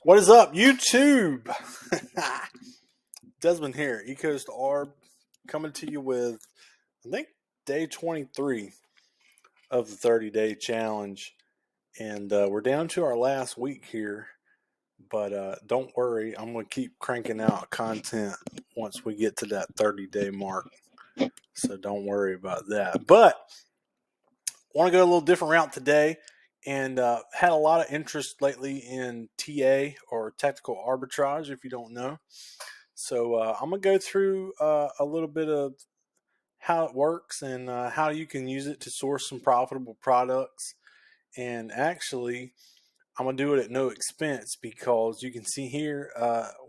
What is up, YouTube? Desmond here, Ecoast Arb, coming to you with, I think, day 23 of the 30-day challenge. And we're down to our last week here. But don't worry, I'm going to keep cranking out content once we get to that 30-day mark. So don't worry about that. But I want to go a little different route today. And had a lot of interest lately in TA, or tactical arbitrage, if you don't know. So I'm going to go through a little bit of how it works and how you can use it to source some profitable products. And actually, I'm going to do it at no expense because you can see here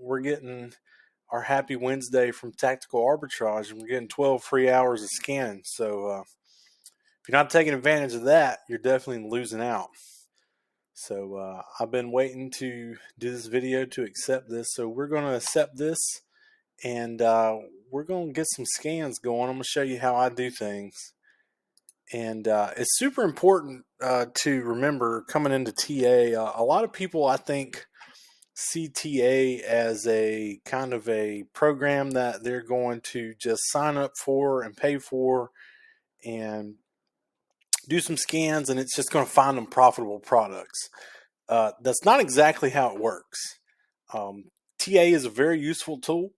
we're getting our happy Wednesday from Tactical Arbitrage, and we're getting 12 free hours of scanning. So if you're not taking advantage of that, you're definitely losing out. So I've been waiting to do this video to accept this. So we're going to accept this, and we're going to get some scans going. I'm going to show you how I do things. And it's super important to remember coming into TA. A lot of people, I think, see TA as a kind of a program that they're going to just sign up for and pay for and do some scans, and it's just going to find them profitable products. That's not exactly how it works. TA is a very useful tool.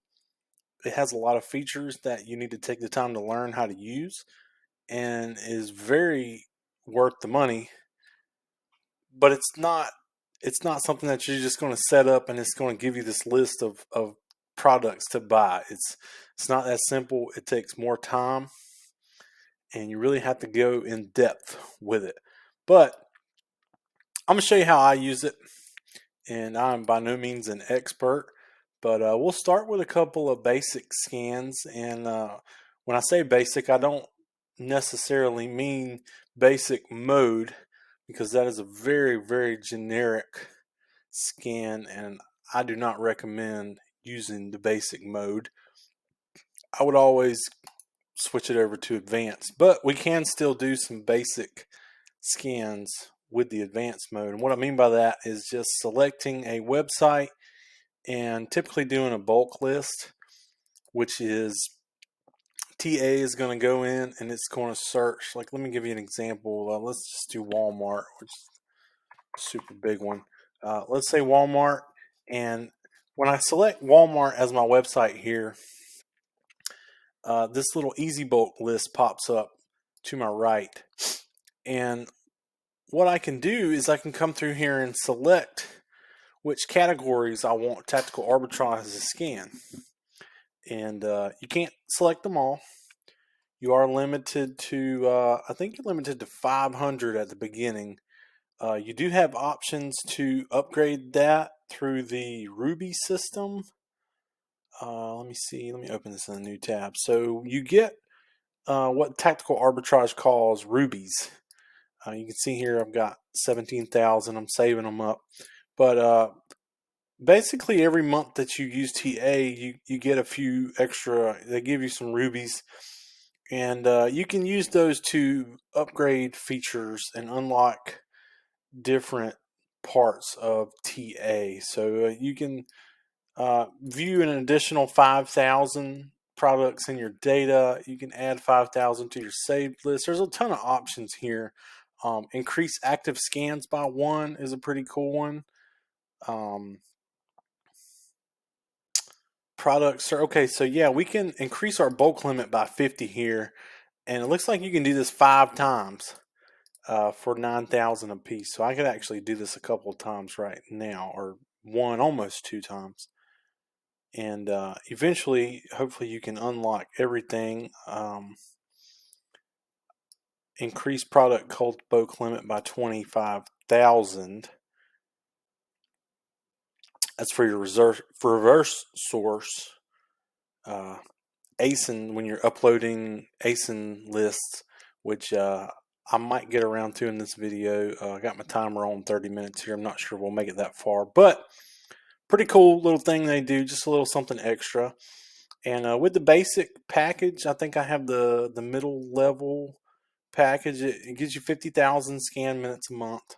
It has a lot of features that you need to take the time to learn how to use, and is very worth the money. But it's not something that you're just going to set up and it's going to give you this list of products to buy. It's not that simple. It takes more time, and you really have to go in depth with it. But I'm going to show you how I use it, and I'm by no means an expert. But we'll start with a couple of basic scans. And when I say basic, I don't necessarily mean basic mode, because that is a very, very generic scan, and I do not recommend using the basic mode. I would always switch it over to advanced, but we can still do some basic scans with the advanced mode. And what I mean by that is just selecting a website and typically doing a bulk list, which is TA is going to go in and it's going to search. Like, let me give you an example. Let's just do Walmart, which is a super big one. Let's say Walmart, and when I select Walmart as my website here, this little easy bulk list pops up to my right. And what I can do is I can come through here and select which categories I want tactical arbitrage to scan. And you can't select them all. You are limited to, I think you're limited to 500 at the beginning. You do have options to upgrade that through the Ruby system. Let me see. Let me open this in a new tab. So you get what Tactical Arbitrage calls rubies. You can see here I've got 17,000. I'm saving them up. But basically every month that you use TA, you get a few extra. They give you some rubies. And you can use those to upgrade features and unlock different parts of TA. So you can view an additional 5,000 products in your data. You can add 5,000 to your saved list. There's a ton of options here. Increase active scans by 1 is a pretty cool one. Products are okay. So yeah, we can increase our bulk limit by 50 here, and it looks like you can do this 5 times for 9,000 a piece. So I could actually do this a couple of times right now, or almost 2 times. And eventually, hopefully, you can unlock everything. Increase product cult bulk limit by 25,000. That's for your reverse source. ASIN, when you're uploading ASIN lists, which I might get around to in this video. I got my timer on 30 minutes here. I'm not sure we'll make it that far, but pretty cool little thing they do, just a little something extra. And with the basic package, I think I have the middle level package. It gives you 50,000 scan minutes a month.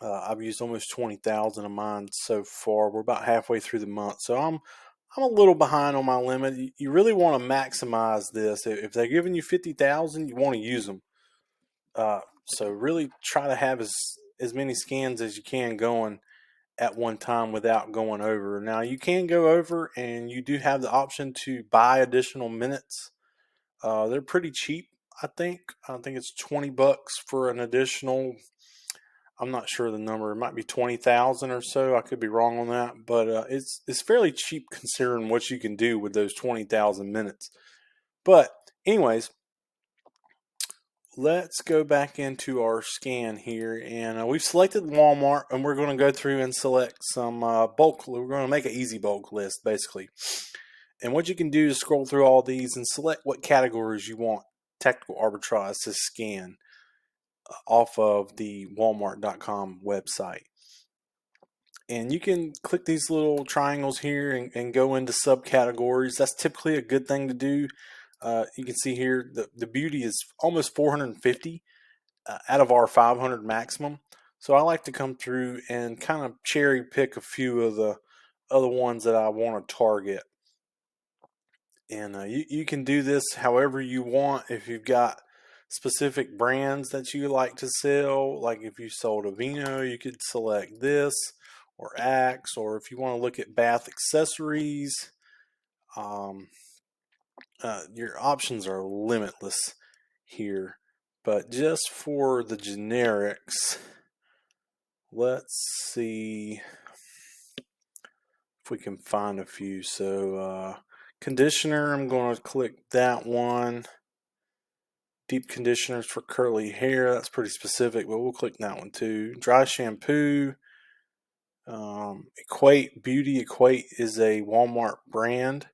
I've used almost 20,000 of mine so far. We're about halfway through the month, so I'm a little behind on my limit. You really want to maximize this. If they're giving you 50,000, you want to use them. So really try to have as many scans as you can going at one time without going over. Now you can go over, and you do have the option to buy additional minutes. They're pretty cheap. I think. I think it's $20 for an additional. I'm not sure the number. It might be 20,000 or so. I could be wrong on that, but it's fairly cheap considering what you can do with those 20,000 minutes. But anyways, let's go back into our scan here, and we've selected Walmart, and we're going to go through and select some bulk. We're going to make an easy bulk list basically. And what you can do is scroll through all these and select what categories you want tactical arbitrage to scan off of the walmart.com website. And you can click these little triangles here and go into subcategories. That's typically a good thing to do. You can see here the beauty is almost 450 out of our 500 maximum. So I like to come through and kind of cherry pick a few of the other ones that I want to target. And you can do this however you want. If you've got specific brands that you like to sell, like if you sold a vino, you could select this or Axe, or if you want to look at bath accessories, your options are limitless here. But just for the generics, let's see if we can find a few. So conditioner, I'm going to click that one. Deep conditioners for curly hair, that's pretty specific, but we'll click that one too. Dry shampoo. Beauty Equate is a Walmart brand.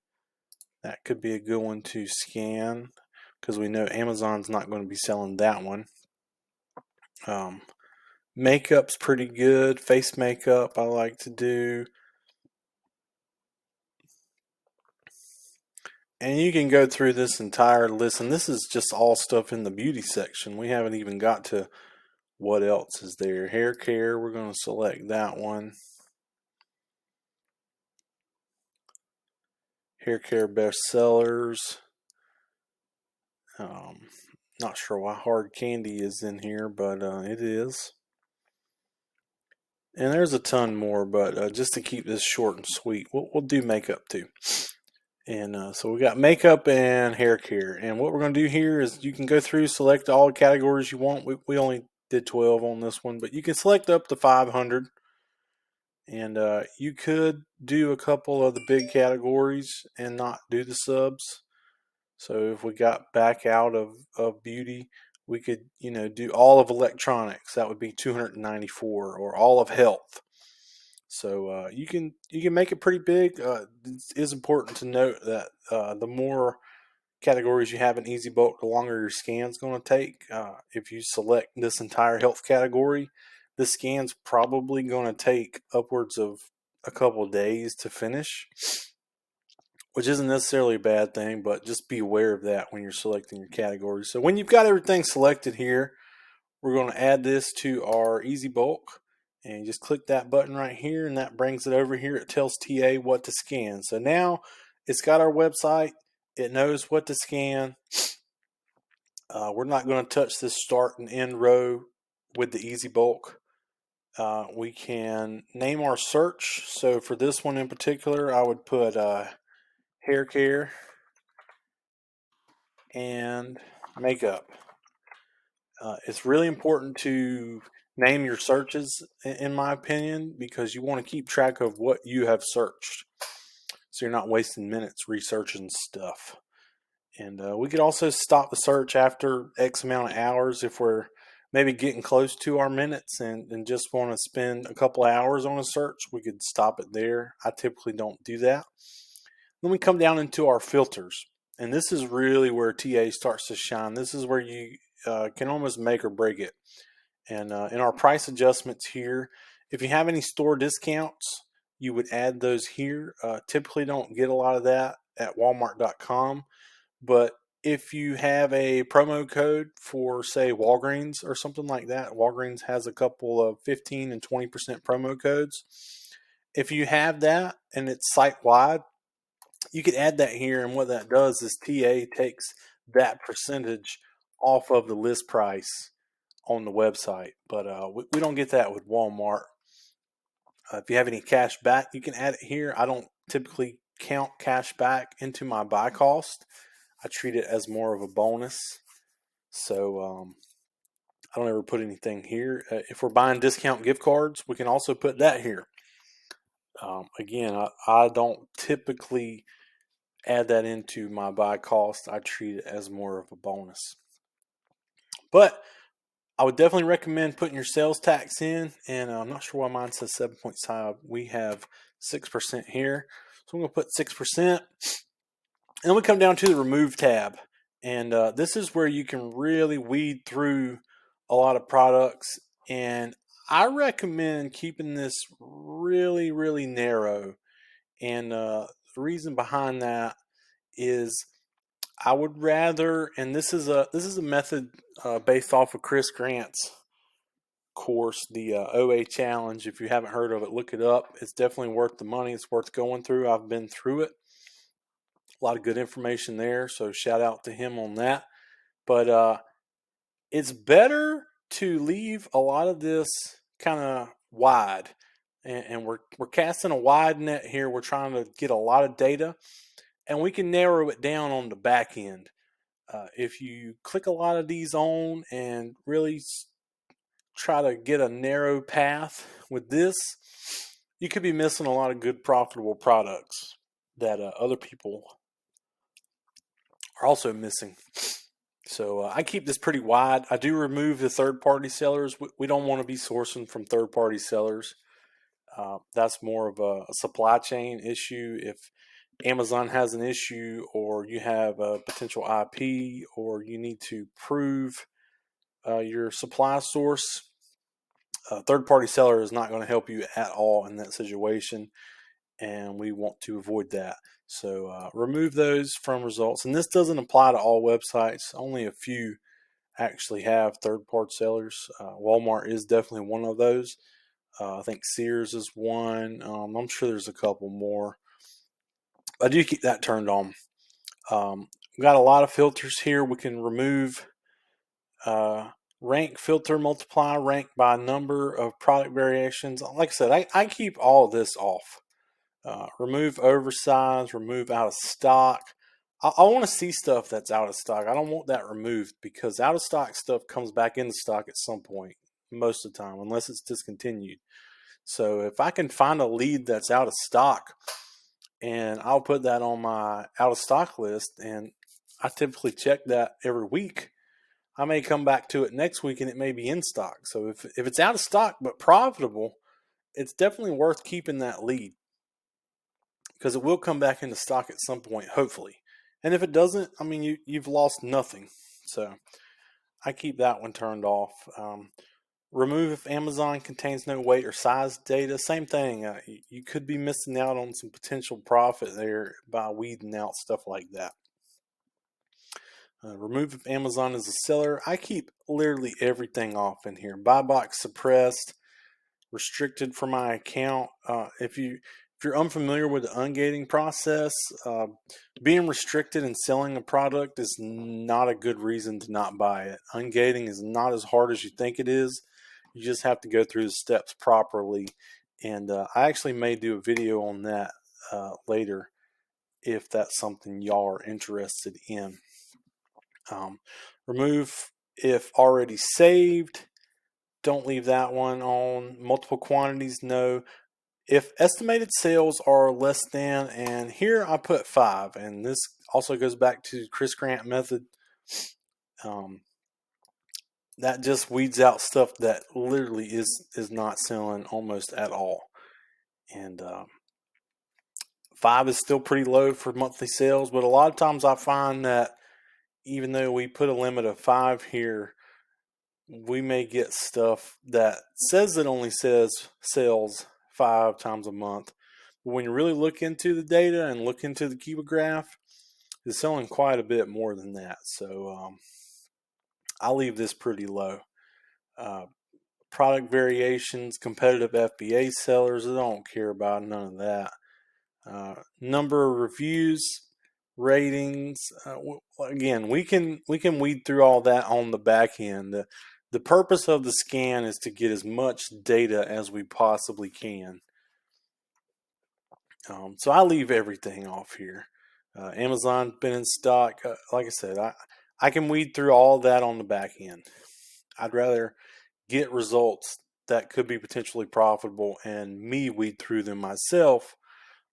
That could be a good one to scan because we know Amazon's not going to be selling that one. Makeup's pretty good. Face makeup I like to do. And you can go through this entire list, and this is just all stuff in the beauty section. We haven't even got to what else is there. Hair care, we're going to select that one. Hair care bestsellers. Not sure why hard candy is in here, but it is. And there's a ton more, but just to keep this short and sweet, we'll do makeup too. And so we got makeup and hair care. And what we're going to do here is you can go through, select all the categories you want. We only did 12 on this one, but you can select up to 500. And you could do a couple of the big categories and not do the subs. So if we got back out of beauty, we could, do all of electronics. That would be 294, or all of health. So you can make it pretty big. It is important to note that the more categories you have in easy bulk, the longer your scan's going to take. If you select this entire health category, this scan's probably going to take upwards of a couple of days to finish, which isn't necessarily a bad thing, but just be aware of that when you're selecting your categories. So when you've got everything selected here, we're going to add this to our easy bulk, and just click that button right here, and that brings it over here. It tells TA what to scan. So now it's got our website. It knows what to scan. We're not going to touch this start and end row with the easy bulk. We can name our search. So for this one in particular, I would put hair care and makeup. It's really important to name your searches, in my opinion, because you want to keep track of what you have searched, so you're not wasting minutes researching stuff. And we could also stop the search after X amount of hours if we're maybe getting close to our minutes and just want to spend a couple hours on a search. We could stop it there. I typically don't do that. Then we come down into our filters, and this is really where TA starts to shine. This is where you can almost make or break it. And in our price adjustments here, if you have any store discounts, you would add those here. Typically don't get a lot of that at walmart.com, but if you have a promo code for, say, Walgreens or something like that. Walgreens has a couple of 15 and 20% promo codes. If you have that and it's site wide, you can add that here, and what that does is TA takes that percentage off of the list price on the website. But we don't get that with Walmart. If you have any cash back, you can add it here. I don't typically count cash back into my buy cost. I treat it as more of a bonus. So I don't ever put anything here. If we're buying discount gift cards, we can also put that here. Again, I don't typically add that into my buy cost. I treat it as more of a bonus. But I would definitely recommend putting your sales tax in, and I'm not sure why mine says 7.5. We have 6% here, so I'm going to put 6%. And then we come down to the remove tab, and this is where you can really weed through a lot of products, and I recommend keeping this really, really narrow. And the reason behind that is I would rather, and this is a method based off of Chris Grant's course, the OA Challenge. If you haven't heard of it, look it up. It's definitely worth the money. It's worth going through. I've been through it. A lot of good information there, so shout out to him on that. But it's better to leave a lot of this kind of wide, and we're casting a wide net here. We're trying to get a lot of data, and we can narrow it down on the back end. If you click a lot of these on and really try to get a narrow path with this, you could be missing a lot of good profitable products that other people are also missing. So I keep this pretty wide. I do remove the third-party sellers. We don't want to be sourcing from third-party sellers. That's more of a supply chain issue. If Amazon has an issue, or you have a potential IP, or you need to prove your supply source, a third-party seller is not going to help you at all in that situation, and we want to avoid that. So remove those from results. And this doesn't apply to all websites. Only a few actually have third-party sellers. Walmart is definitely one of those. I think Sears is one. I'm sure there's a couple more. I do keep that turned on. We've got a lot of filters here. We can remove rank, filter, multiply, rank by number of product variations. Like I said, I keep all of this off. Remove oversize, remove out of stock. I want to see stuff that's out of stock. I don't want that removed, because out of stock stuff comes back into stock at some point, most of the time, unless it's discontinued. So if I can find a lead that's out of stock, and I'll put that on my out of stock list, and I typically check that every week, I may come back to it next week and it may be in stock. So if it's out of stock but profitable, it's definitely worth keeping that lead, because it will come back into stock at some point, hopefully. And if it doesn't, I mean, you've lost nothing. So I keep that one turned off. Remove if Amazon contains no weight or size data. Same thing. You could be missing out on some potential profit there by weeding out stuff like that. Remove if Amazon is a seller. I keep literally everything off in here. Buy box suppressed, restricted for my account. If you're unfamiliar with the ungating process, being restricted and selling a product is not a good reason to not buy it. Ungating is not as hard as you think it is. You just have to go through the steps properly. And I actually may do a video on that later, if that's something y'all are interested in. Remove if already saved. Don't leave that one on. Multiple quantities, no. If estimated sales are less than, and here I put 5, and this also goes back to Chris Grant method. That just weeds out stuff that literally is not selling almost at all. And 5 is still pretty low for monthly sales, but a lot of times I find that even though we put a limit of 5 here, we may get stuff that says it only sells 5 times a month. But when you really look into the data and look into the keyword graph, is selling quite a bit more than that. So I leave this pretty low. Uh, Product variations, competitive FBA sellers, I don't care about none of that. Number of reviews, ratings. Again, we can weed through all that on the back end. The purpose of the scan is to get as much data as we possibly can. So I leave everything off here. Amazon been in stock. Like I said, I can weed through all that on the back end. I'd rather get results that could be potentially profitable and me weed through them myself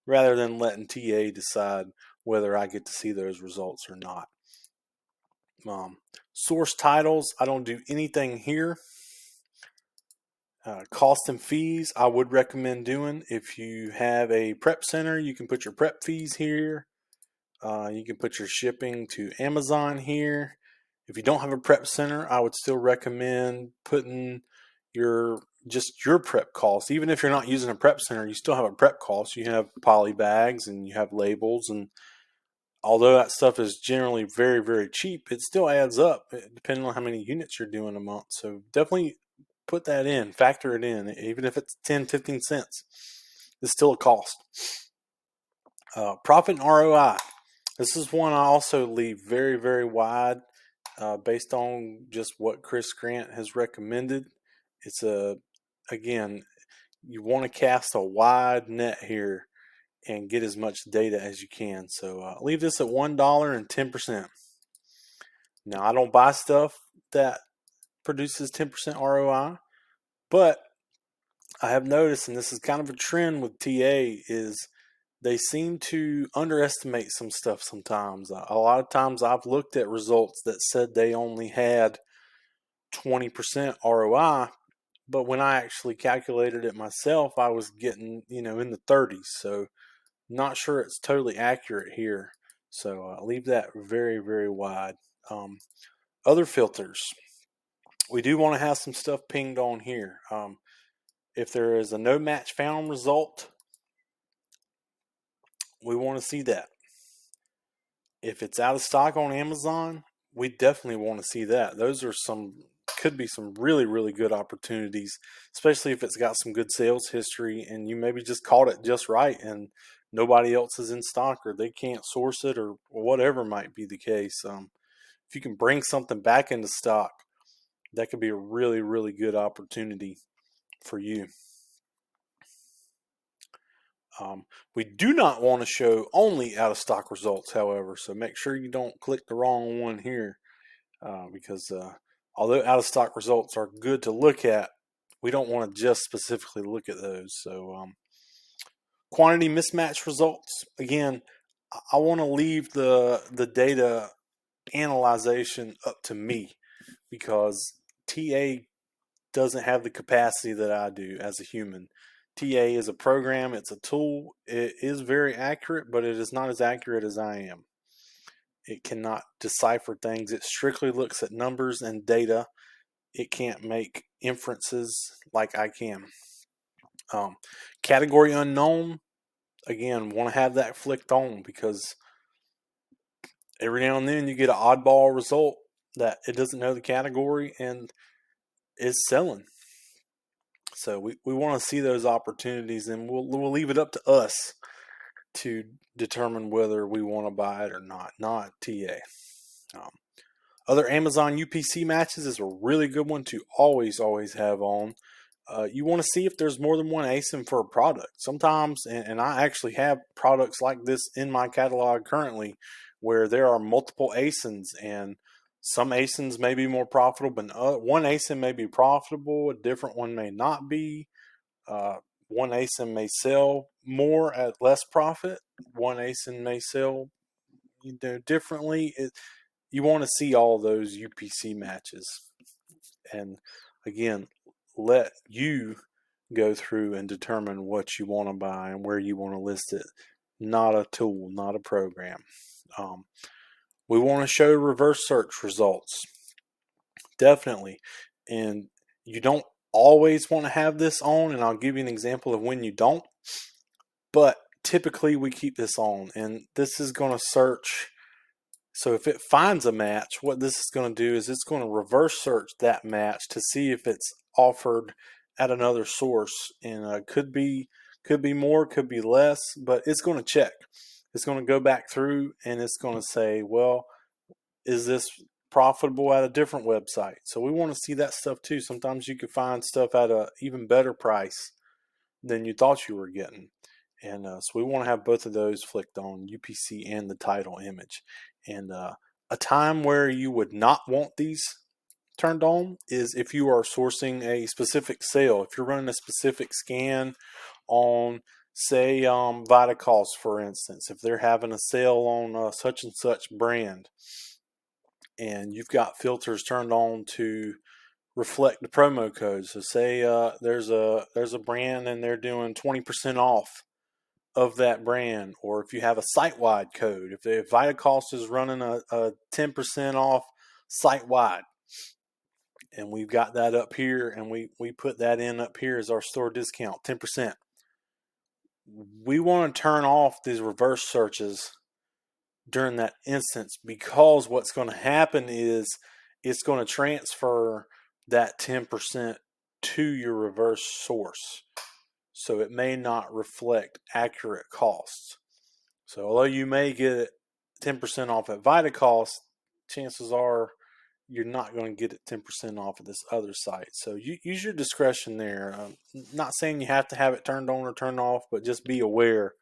rather than letting TA decide whether I get to see those results or not. Source titles, I don't do anything here. Cost and fees, I would recommend doing. If you have a prep center, you can put your prep fees here. You can put your shipping to Amazon here. If you don't have a prep center, I would still recommend putting your prep costs. Even if you're not using a prep center, you still have a prep cost. You have poly bags and you have labels, and although that stuff is generally very, very cheap, it still adds up depending on how many units you're doing a month. So definitely put that in, factor it in, even if it's 10, 15 cents. It's still a cost. Profit and ROI. This is one I also leave very, very wide based on just what Chris Grant has recommended. It's again, you want to cast a wide net here and get as much data as you can. So leave this at $1 and 10%. Now, I don't buy stuff that produces 10% ROI, but I have noticed, and this is kind of a trend with TA, is they seem to underestimate some stuff sometimes. A lot of times I've looked at results that said they only had 20% ROI, but when I actually calculated it myself, I was getting, in the 30s. So not sure it's totally accurate here. So leave that very, very wide. Other filters. We do want to have some stuff pinged on here. If there is a no match found result, we want to see that. If it's out of stock on Amazon, we definitely want to see that. Those are could be some really, really good opportunities, especially if it's got some good sales history and you maybe just caught it just right and nobody else is in stock or they can't source it or whatever might be the case. If you can bring something back into stock, that could be a really, really good opportunity for you. We do not want to show only out of stock results, however, so make sure you don't click the wrong one here because although out of stock results are good to look at, we don't want to just specifically look at those. So quantity mismatch results, again, I want to leave the data analyzation up to me because TA doesn't have the capacity that I do as a human. TA is a program, it's a tool. It is very accurate, but it is not as accurate as I am. It cannot decipher things. It strictly looks at numbers and data. It can't make inferences like I can. Category unknown, again, want to have that flicked on because every now and then you get an oddball result that it doesn't know the category and is selling. So we want to see those opportunities, and we'll leave it up to us to determine whether we want to buy it or not TA. Other Amazon UPC matches is a really good one to always have on. You want to see if there's more than one ASIN for a product. Sometimes, and I actually have products like this in my catalog currently, where there are multiple ASINs, and some ASINs may be more profitable, but one ASIN may be profitable, a different one may not be. One ASIN may sell more at less profit. One ASIN may sell differently. You want to see all those UPC matches. And again, let you go through and determine what you want to buy and where you want to list it. Not a tool, not a program. We want to show reverse search results. Definitely. And you don't always want to have this on, and I'll give you an example of when you don't. But typically we keep this on, and this is going to search So if it finds a match, what this is going to do is it's going to reverse search that match to see if it's offered at another source, and could be more, could be less, but it's going to check. It's going to go back through and it's going to say, well, is this profitable at a different website? So we want to see that stuff too. Sometimes you can find stuff at a even better price than you thought you were getting. And so we want to have both of those flicked on, UPC and the title image. And a time where you would not want these turned on is if you are sourcing a specific sale. If you're running a specific scan on, say, Vitacost, for instance, if they're having a sale on such and such brand, and you've got filters turned on to reflect the promo code. So say there's a brand and they're doing 20% off of that brand, or if you have a site-wide code, if Vitacost is running a 10% off site-wide, and we've got that up here, and we put that in up here as our store discount, 10%. We want to turn off these reverse searches during that instance, because what's going to happen is it's going to transfer that 10% to your reverse source. So it may not reflect accurate costs. So although you may get 10% off at Vitacost, chances are you're not going to get it 10% off at this other site. So use your discretion there. Not saying you have to have it turned on or turned off, but just be aware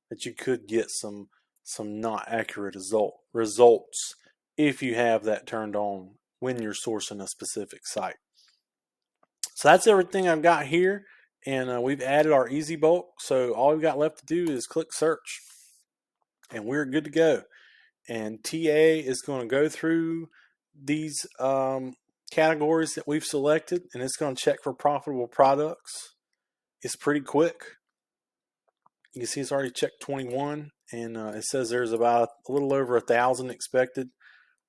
that you could get some not accurate results if you have that turned on when you're sourcing a specific site. So that's everything I've got here, and we've added our easy bulk. So all we've got left to do is click search, and we're good to go. And TA is going to go through these categories that we've selected, and it's going to check for profitable products. It's pretty quick. You can see it's already checked 21, and it says there's about a little over 1,000 expected.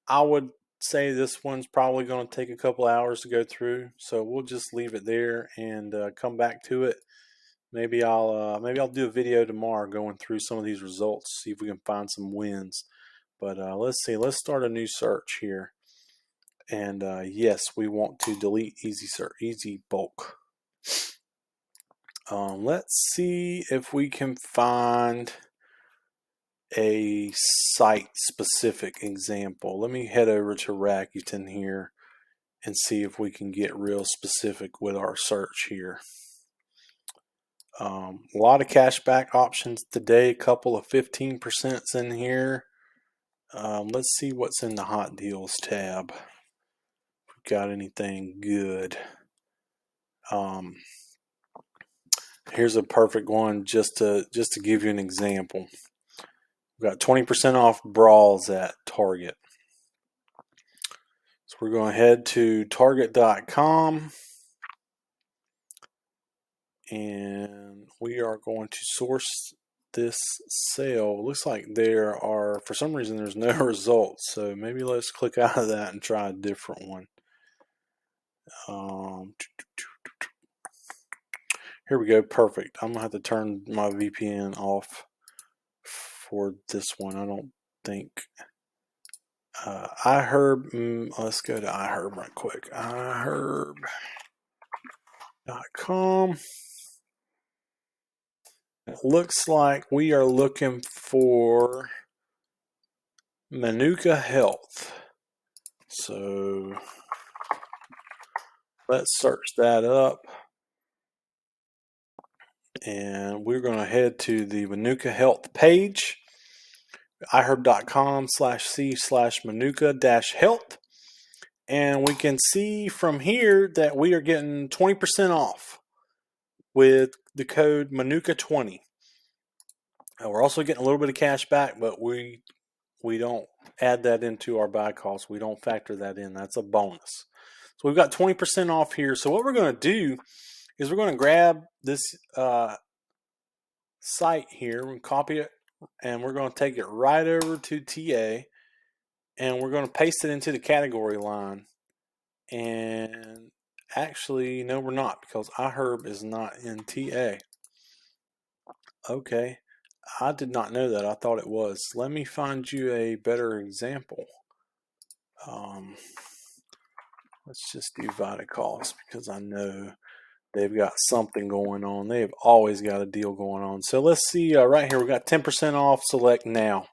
I would say this one's probably going to take a couple hours to go through, so we'll just leave it there and come back to it. Maybe I'll do a video tomorrow going through some of these results, see if we can find some wins. But let's see. Let's start a new search here, and yes, we want to delete easy bulk. Let's see if we can find a site-specific example. Let me head over to Rakuten here and see if we can get real specific with our search here. A lot of cashback options today, a couple of 15% in here. Let's see what's in the hot deals tab. If we've got anything good. Here's a perfect one just to give you an example. We've got 20% off bras at Target. So we're going to head to target.com, and we are going to source this sale. Looks like there are, for some reason, there's no results. So maybe let's click out of that and try a different one. Here we go. Perfect. I'm going to have to turn my VPN off for this one. I don't think iHerb. Let's go to iHerb right quick. iHerb.com. It looks like we are looking for Manuka Health. So let's search that up. And we're going to head to the Manuka Health page, iherb.com/c/manuka-health. And we can see from here that we are getting 20% off with the code Manuka20. We're also getting a little bit of cash back, but we don't add that into our buy cost. We don't factor that in. That's a bonus. So we've got 20% off here. So what we're going to do is we're going to grab this site here, we're going to copy it, and we're going to take it right over to TA, and we're going to paste it into the category line. And actually, no, we're not, because iHerb is not in TA. Okay. I did not know that. I thought it was. Let me find you a better example. Let's just do Vitacost because I know they've got something going on. They've always got a deal going on. So let's see right here. We got 10% off. Select now.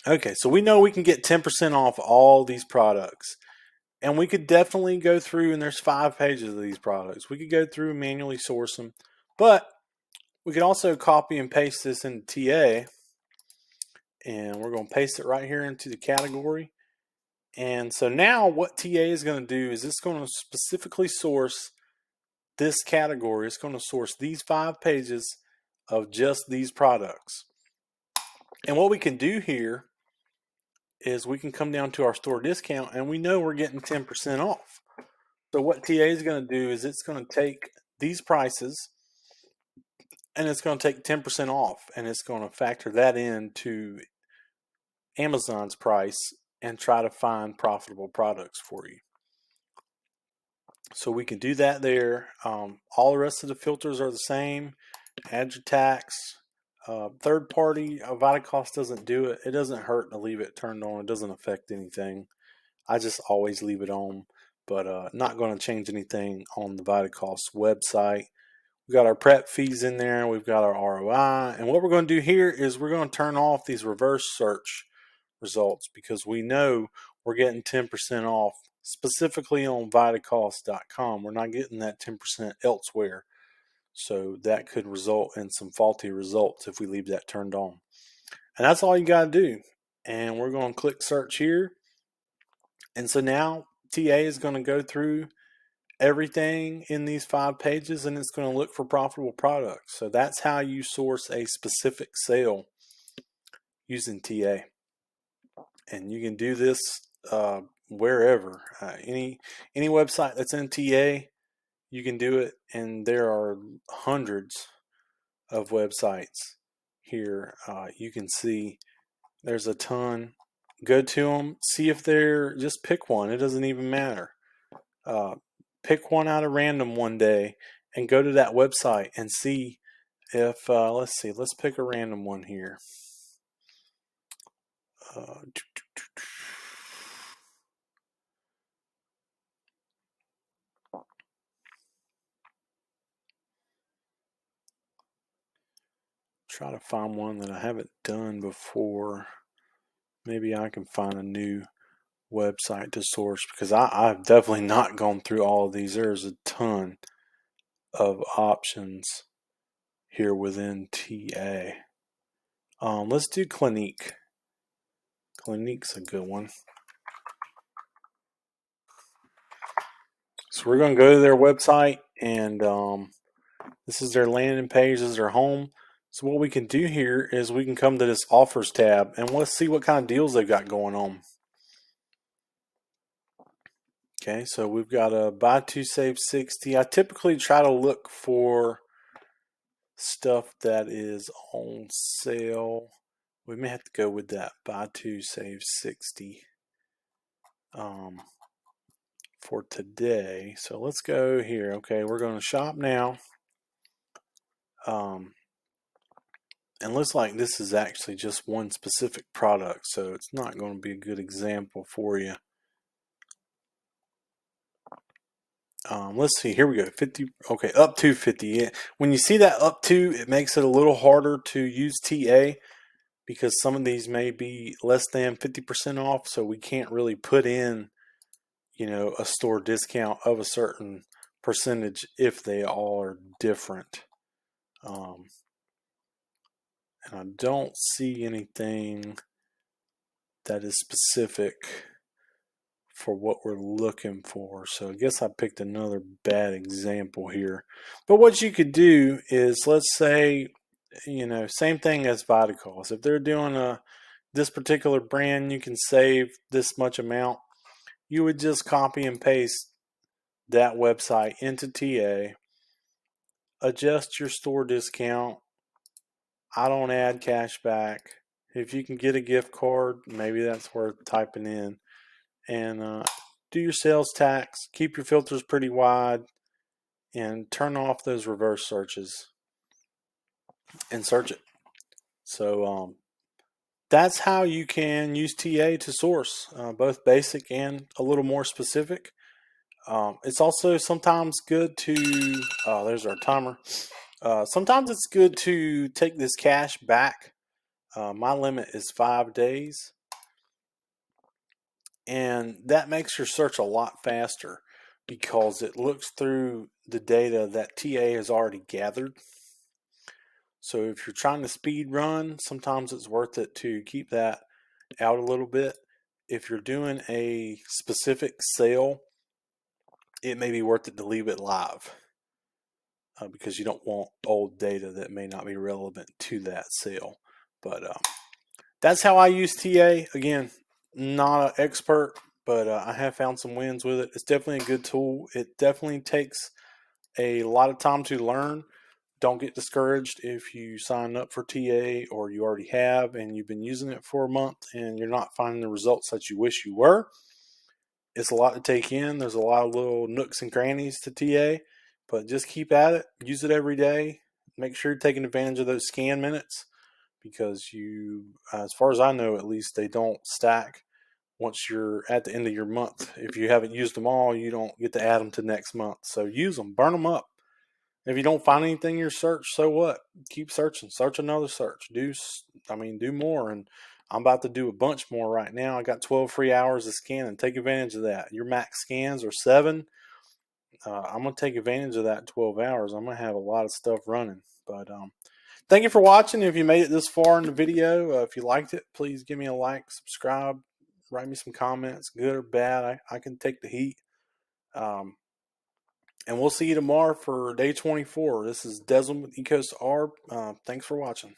Okay, so we know we can get 10% off all these products. And we could definitely go through, and there's 5 pages of these products. We could go through and manually source them. But we could also copy and paste this into TA. And we're going to paste it right here into the category. And so now what TA is going to do is it's going to specifically source this category. It's going to source these 5 pages of just these products. And what we can do here is we can come down to our store discount, and we know we're getting 10% off. So what TA is going to do is it's going to take these prices and it's going to take 10% off, and it's going to factor that into Amazon's price and try to find profitable products for you. So we can do that there. All the rest of the filters are the same. Add your tax. Third party, Vitacost doesn't do it. It doesn't hurt to leave it turned on. It doesn't affect anything. I just always leave it on, but not going to change anything on the Vitacost website. We've got our prep fees in there. We've got our ROI. And what we're going to do here is we're going to turn off these reverse search results because we know we're getting 10% off specifically on Vitacost.com. We're not getting that 10% elsewhere. So that could result in some faulty results if we leave that turned on. And that's all you got to do. And we're going to click search here. And so now TA is going to go through everything in these 5 pages and it's going to look for profitable products. So that's how you source a specific sale using TA. And you can do this wherever. Any website that's in TA, you can do it. And there are hundreds of websites here. You can see there's a ton. Go to them, see if they're, just pick one. It doesn't even matter. Pick one out of random one day and go to that website and see if, let's pick a random one here. Try to find one that I haven't done before. Maybe I can find a new website to source because I've definitely not gone through all of these. There's a ton of options here within TA. Let's do Clinique. Clinique's a good one. So we're going to go to their website, and this is their landing page. This is their home. So what we can do here is we can come to this offers tab, and let's see what kind of deals they've got going on. Okay, so we've got a buy 2 save 60. I typically try to look for stuff that is on sale. We may have to go with that buy 2 save 60 for today. So let's go here. Okay, we're going to shop now. And looks like this is actually just one specific product, so it's not going to be a good example for you. Let's see, here we go, 50, okay, up to 50. When you see that up to, it makes it a little harder to use TA because some of these may be less than 50% off, so we can't really put in, a store discount of a certain percentage if they all are different. And I don't see anything that is specific for what we're looking for. So I guess I picked another bad example here. But what you could do is, let's say, same thing as Vitacost. If they're doing this particular brand, you can save this much amount. You would just copy and paste that website into TA, adjust your store discount. I don't add cash back. If you can get a gift card, maybe that's worth typing in. And do your sales tax, keep your filters pretty wide, and turn off those reverse searches. and search it. So that's how you can use TA to source, both basic and a little more specific. It's also sometimes good to, there's our timer. Sometimes it's good to take this cache back. My limit is 5 days, and that makes your search a lot faster because it looks through the data that TA has already gathered. So if you're trying to speed run, sometimes it's worth it to keep that out a little bit. If you're doing a specific sale, it may be worth it to leave it live because you don't want old data that may not be relevant to that sale. But that's how I use TA. Again, not an expert, but I have found some wins with it. It's definitely a good tool. It definitely takes a lot of time to learn. Don't get discouraged if you sign up for TA or you already have and you've been using it for a month and you're not finding the results that you wish you were. It's a lot to take in. There's a lot of little nooks and crannies to TA, but just keep at it. Use it every day. Make sure you're taking advantage of those scan minutes because as far as I know, at least they don't stack once you're at the end of your month. If you haven't used them all, you don't get to add them to next month. So use them, burn them up. If you don't find anything in your search, so what? Keep searching. Search another search. Do more. And I'm about to do a bunch more right now. I got 12 free hours of scanning. Take advantage of that. Your max scans are 7. I'm gonna take advantage of that in 12 hours. I'm gonna have a lot of stuff running. But thank you for watching. If you made it this far in the video, if you liked it, please give me a like, subscribe, write me some comments, good or bad. I can take the heat. And we'll see you tomorrow for day 24. This is Desmond with Ecoast Arb. Thanks for watching.